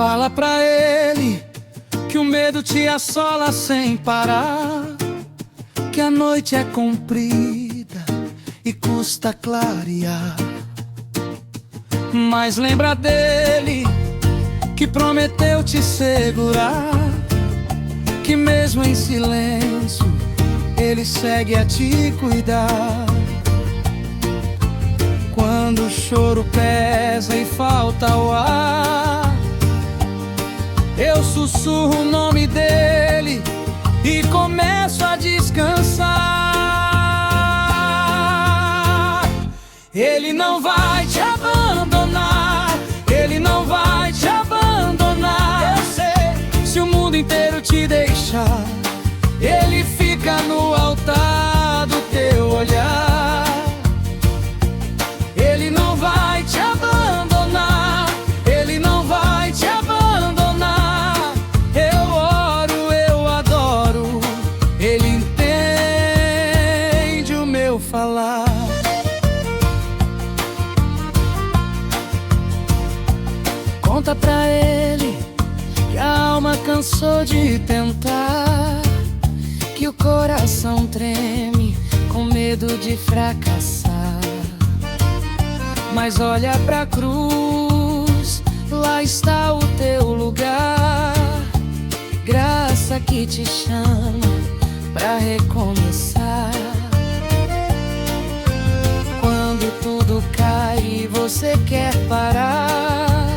Fala pra ele que o medo te assola sem parar, que a noite é comprida e custa clarear. Mas lembra dele que prometeu te segurar, que mesmo em silêncio ele segue a te cuidar. Quando o choro pesa e falta o ar, eu sussurro o nome dele e começo a descansar. Ele não vai te abandonar, ele não vai te abandonar. Eu sei, se o mundo inteiro te deixar, ele fica no altar do teu olhar. Ele não vai te abandonar, ele não vai te abandonar. Eu oro, eu adoro, ele entende o meu falar. Conta pra ele que a alma cansou de tentar, que o coração treme com medo de fracassar. Mas olha pra cruz, lá está o teu lugar. Graça que te chama pra recomeçar. Quando tudo cai e você quer parar,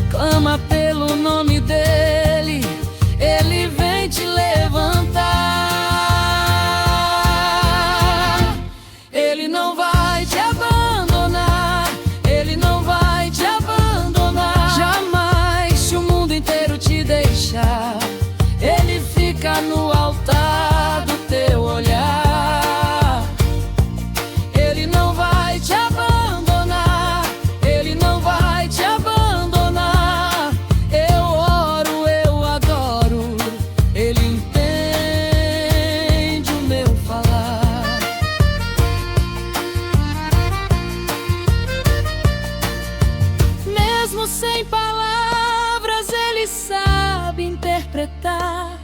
clama pelo nome dele, ele vem te levantar. Ele não vai te abandonar, ele não vai te abandonar. Jamais, se o mundo inteiro te deixar, ele fica no altar do teu olhar. Ele não vai te abandonar, ele não vai te abandonar. Eu oro, eu adoro, ele entende o meu falar. Mesmo sem palavras, ele sabe interpretar.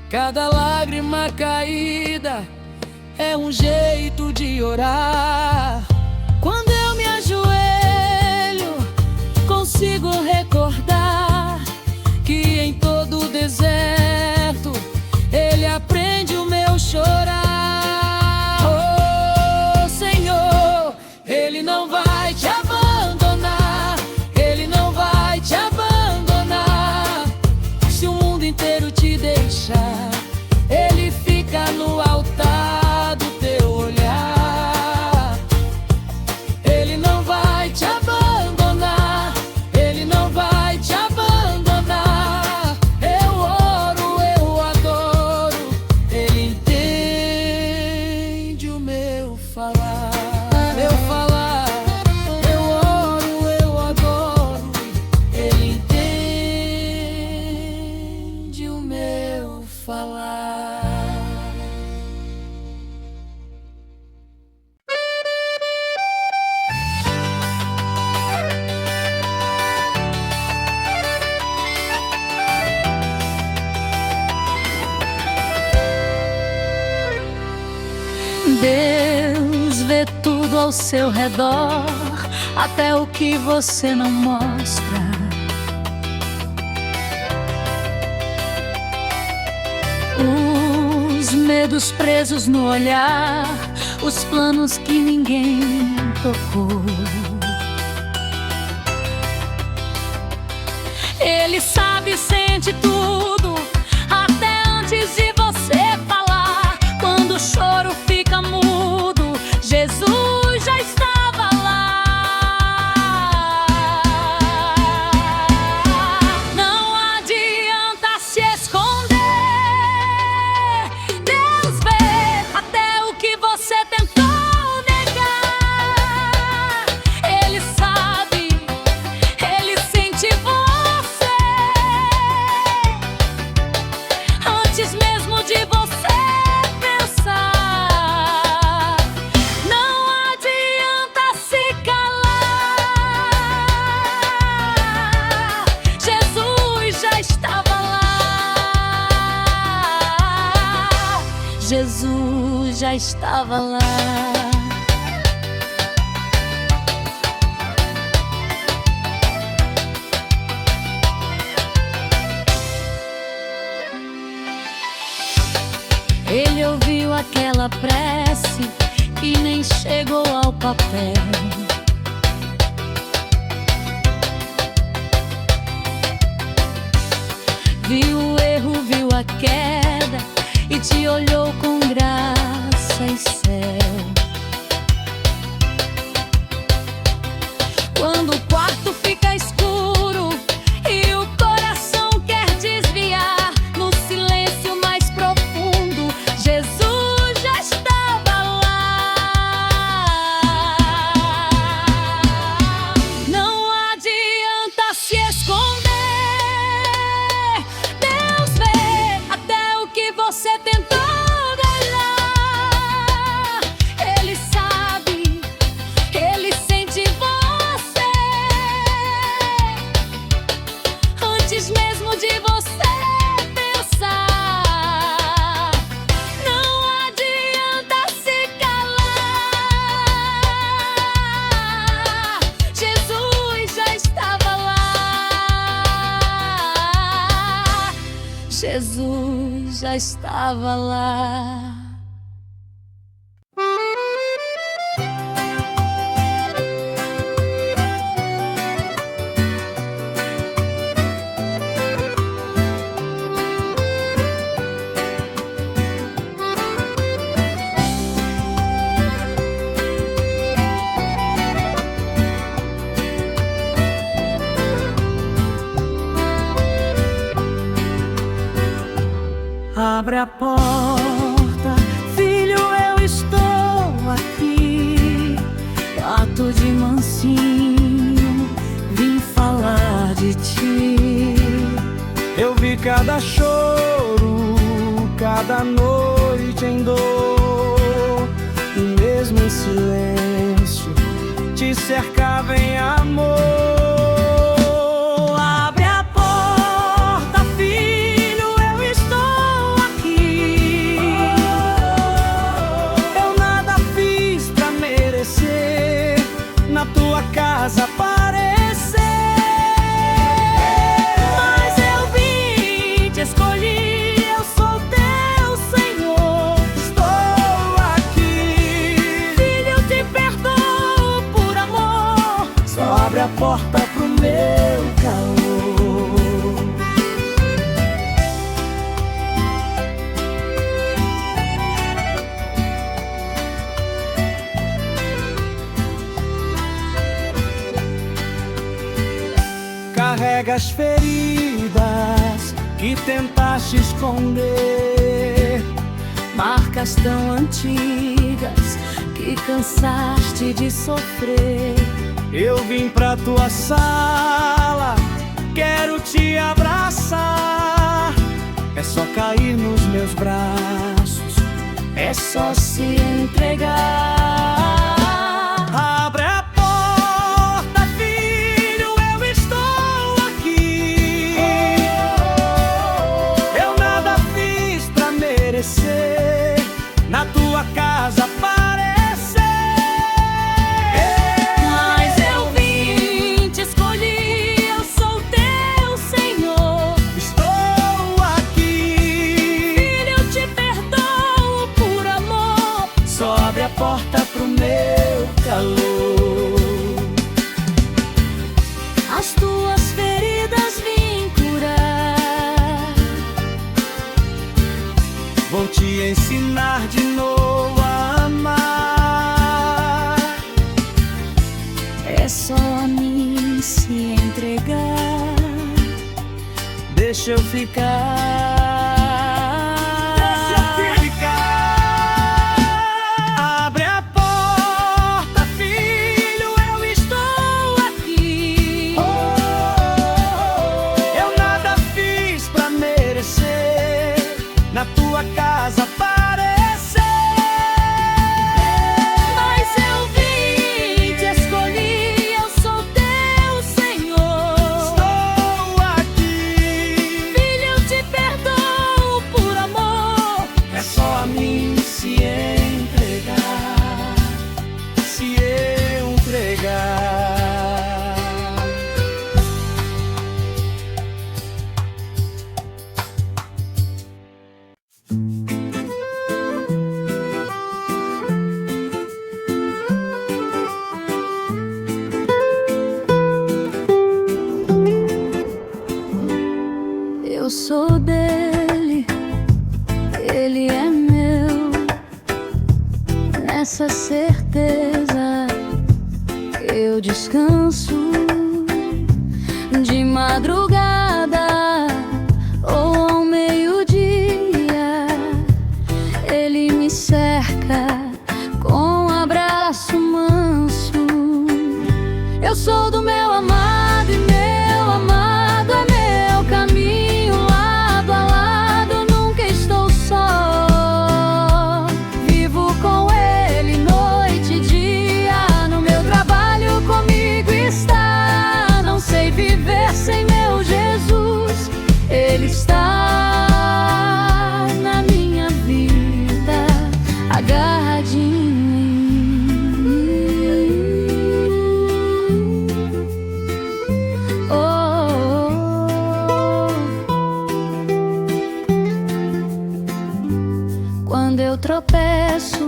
Cada lágrima caída é um jeito de orar. Quando eu me ajoelho, consigo recordar que em todo o deserto ele aprende o meu chorar. Oh, Senhor, ele não vai te abandonar, ele não vai te abandonar. Se o mundo inteiro te deixar, ele fica no altar do teu olhar. Ele não vai te abandonar, ele não vai te abandonar. Eu oro, eu adoro, ele entende o meu falar. Meu falar, eu oro, eu adoro, ele entende o meu falar. Deus vê tudo ao seu redor, até o que você não mostra. Os medos presos no olhar, os planos que ninguém tocou. Ele sabe e sente tudo, até antes de você falar. Quando o choro fica mudo, Jesus já estava lá. Não adianta se esconder, Deus vê até o que você tentou negar. Ele sabe, ele sente você. Jesus já estava lá. Ele ouviu aquela prece e nem chegou ao papel. Viu o erro, viu a queda e te olhou com graça e céu. Quando o quarto fica escuro e o coração quer desviar, no silêncio mais profundo, Jesus já estava lá. Não adianta se esconder, Deus vê até o que você tentou ganhar. Ele sabe, Ele sente você, antes mesmo de você pensar. Não adianta se calar, Jesus já estava lá. Jesus já estava lá. Abre a porta, filho, eu estou aqui. Bato de mansinho, vim falar de ti. Eu vi cada choro, cada noite em dor, e mesmo em silêncio te cercava em amor. Abre a porta, filho, eu estou aqui. Eu nada fiz pra merecer na tua casa aparecer, Mas eu vim, te escolhi, eu sou teu Senhor. estou aqui. Filho, eu te perdoo por amor. Só abre a porta pro meu calor. Carrega as feridas que tentaste esconder, Marcas tão antigas que cansaste de sofrer. eu vim pra tua sala, quero te abraçar. É só cair nos meus braços, É só se entregar. abre a porta, filho, eu estou aqui. Eu nada fiz pra merecer na tua casa aparecer. Mas eu vim, te escolhi, eu sou teu Senhor. Estou aqui. Filho, eu te perdoo por amor. Só abre a porta pro meu calor. As tuas feridas vim curar. Vou te ensinar de novo a amar. É só a mim se entregar. Deixa eu ficar. Abre a porta, filho, eu estou aqui. Eu nada fiz pra merecer na tua casa aparecer. Mas eu vim, te escolhi, eu sou teu Senhor. Estou aqui. Filho, eu te perdoo por amor. É só a mim essa certeza que eu descanso de madrugada ou ao meio-dia. Ele me cerca com um abraço manso. Eu sou do meu amado e meu amado é meu caminho. Lado a lado nunca estou só. Vivo com ele noite e dia. No meu trabalho comigo está. Não sei viver sem meu Jesus. Ele está na minha vida, agarradinho em mim. Oh, oh, oh. Quando eu tropeço,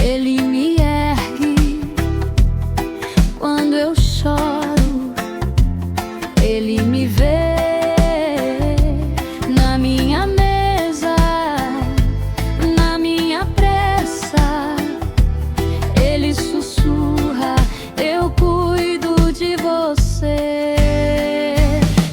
ele me ergue. Quando eu choro, ele me vê. Na minha mesa, na minha pressa, ele sussurra: eu cuido de você.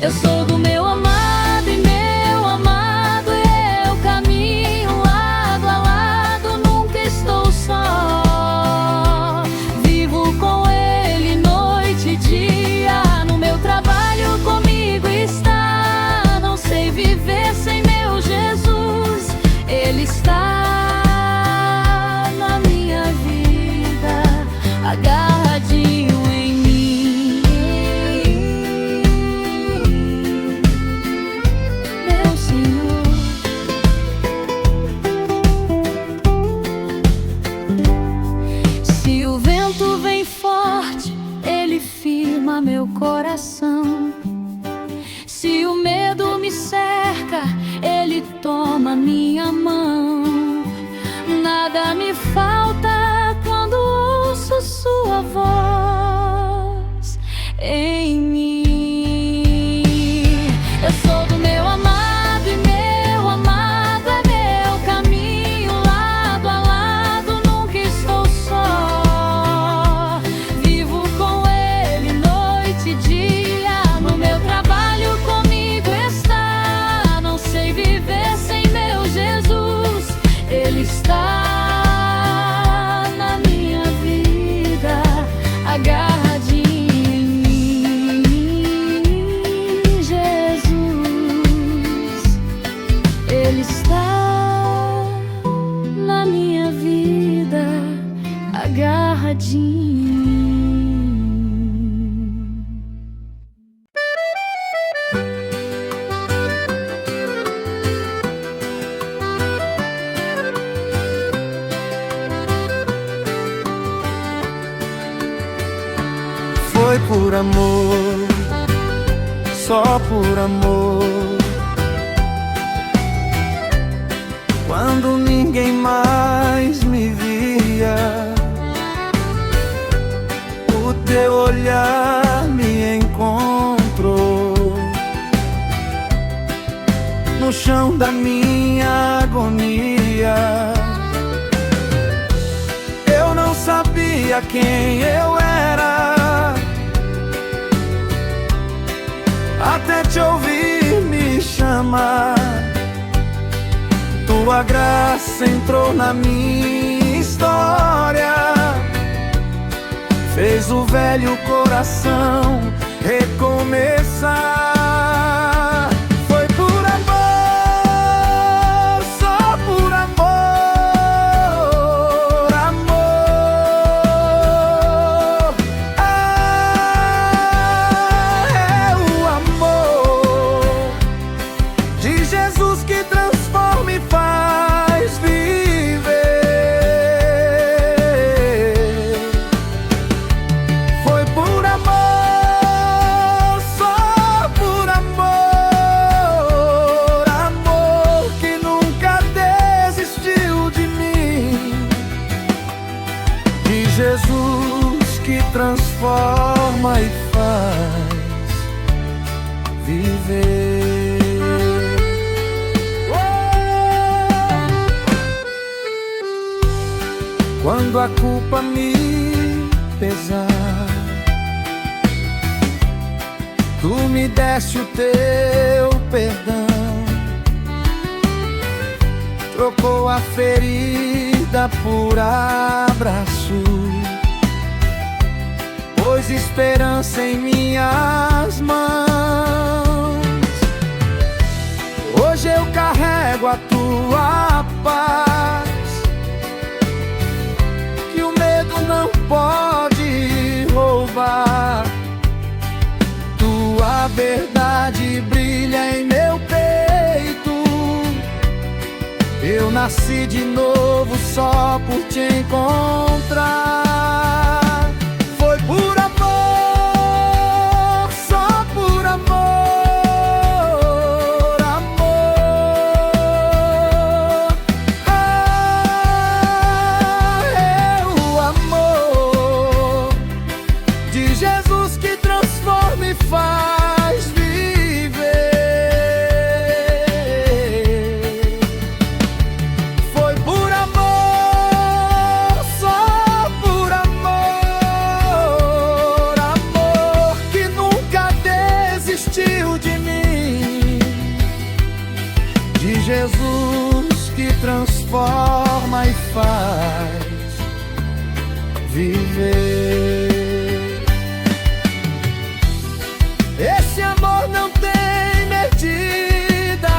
Eu sou do meu amado e meu amado eu caminho. Lado a lado nunca estou só. Vivo com ele noite e dia. No meu trabalho comigo está. Não sei viver sem meu Jesus. Ele está na minha vida, agarradinho em mim. Meu Senhor. Se o vento vem forte, ele firma meu coração. Se o medo me cerca, ele toma minha mão. Nada me falta quando ouço sua voz em mim. Eu sou do meu amado e meu amado é meu caminho. Lado a lado nunca estou só. Vivo com ele noite e dia. No meu trabalho comigo está. Não sei viver sem meu Jesus. Ele está na minha vida, agarradinho em mim. Jesus, ele está na minha vida, agarradinho em mim. Foi por amor, só por amor. Quando ninguém mais me via, o teu olhar me encontrou. No chão da minha agonia, eu não sabia quem eu era, até te ouvir me chamar. Tua graça entrou na minha história, fez o velho coração recomeçar. Foi por amor, só por amor, amor. Ah, é o amor de Jesus que transforma e faz viver. Foi por amor, só por amor, amor que nunca desistiu de mim. De Jesus que transforma e faz viver. quando a culpa me pesar. Tu me deste o teu perdão, trocou a ferida por abraço, pôs esperança em minhas mãos. Hoje eu carrego a tua paz, que o medo não pode roubar. Tua verdade brilha em meu peito. Eu nasci de novo só por te encontrar. Foi por amor, só por amor, amor. Ah, é o amor de Jesus que transforma e faz viver. Foi por amor, só por amor, amor que nunca desistiu de mim, de Jesus que transforma e faz viver. Esse amor não tem medida,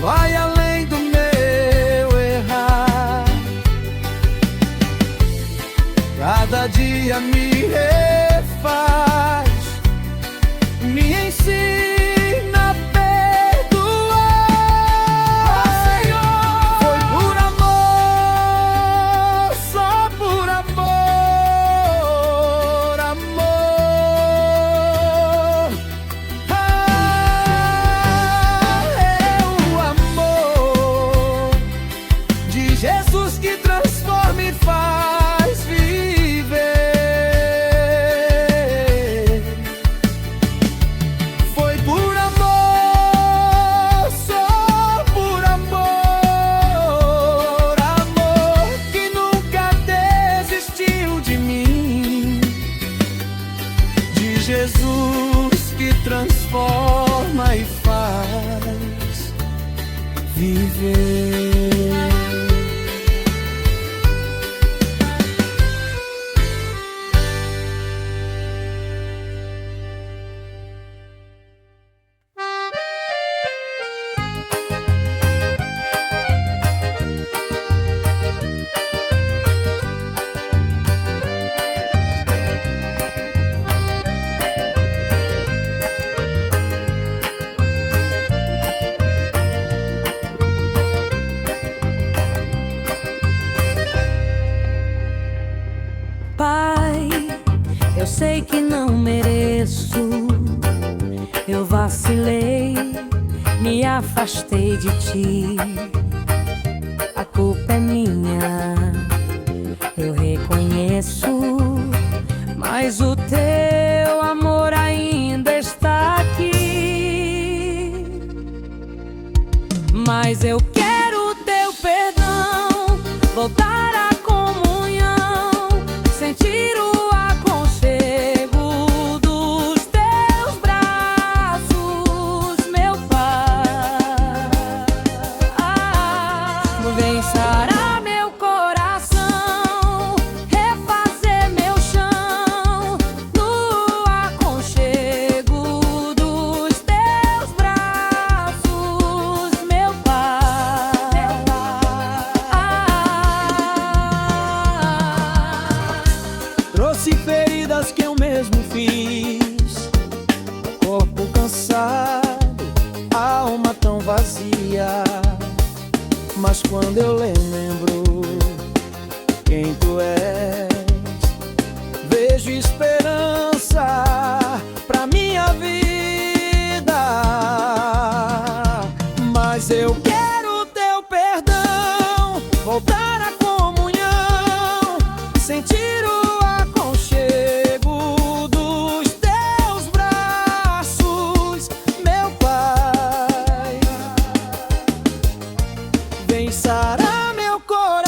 vai além do meu errar. Cada dia me refaz, me ensina a perdoar. Foi por amor, só por amor, amor. Ah, é o amor de Jesus que transforma e faz viver. Foi por amor, só por amor, amor que nunca desistiu de mim, de Jesus que transforma e faz viver. Pai, eu sei que não mereço, eu vacilei, me afastei de ti. A culpa é minha, eu reconheço, mas o teu amor ainda está aqui. Mas eu quero o teu perdão, voltar à comunhão, sentir o aconchego dos teus braços, meu Pai. Vem sarar meu coração, refazer meu chão no aconchego dos teus braços, meu Pai. Trouxe feridas que eu mesmo fiz, corpo cansado, alma tão vazia. Mas quando eu lembro quem tu és, vejo esperança pra minha vida. Mas eu quero o teu perdão, voltar à comunhão, sentir o aconchego dos teus braços, meu Pai. Vem sarar meu coração,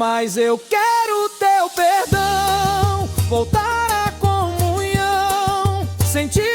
mas eu quero teu perdão, voltar à comunhão, sentir